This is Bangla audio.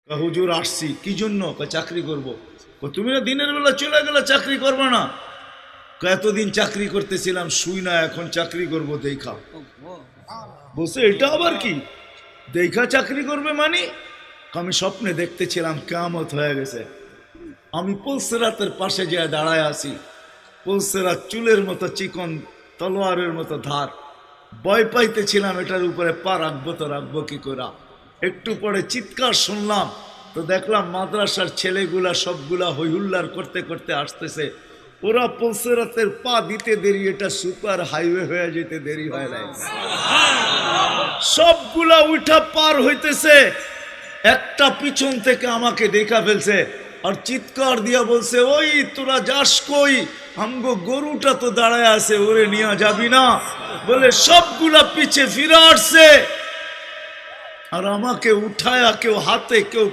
হুজুর আসছি কি জন্য? চাকরি করব। তুমি না দিনের বেলা চলে গেলে চাকরি করবে না? এতদিন চাকরি করতেছিলাম শুই না, এখন চাকরি করব দেখা। বলছে এটা আবার কি দেখা চাকরি করবে মানে? আমি স্বপ্নে দেখতেছিলাম কিয়ামত হয়ে গেছে, আমি পুলসিরাতের পাশে যেয়ে দাঁড়ায় আছি, পুলসিরাত চুলের মতো চিকন, তলোয়ারের মতো ধার। ভয় পাইতেছিলাম এটার উপরে পা রাখবো তো রাখবো কি করে। একটু পরে চিৎকার শুনলাম, তো দেখলাম মাদ্রাসার ছেলেগুলা সবগুলা হইহুল্লার করতে করতে আসতেছে। ওরা পুলসিরাতের পা দিতে দেরি, এটা সুপার হাইওয়ে হয়ে যেতে দেরি হয় নাই। সবগুলা উঠা পার হইতেছে, একটা পিছন থেকে আমাকে দেখা ফেলছে আর চিৎকার দিয়া বলছে, ওই তোরা যাস কই? আমগো গরুটা তো দাঁড়ায় আছে, ওরে নিয়ে যাবি না? বলে সবগুলা পিছে ফিরে আসছে আর আমাকে উঠায়া কেউ হাতে কেউ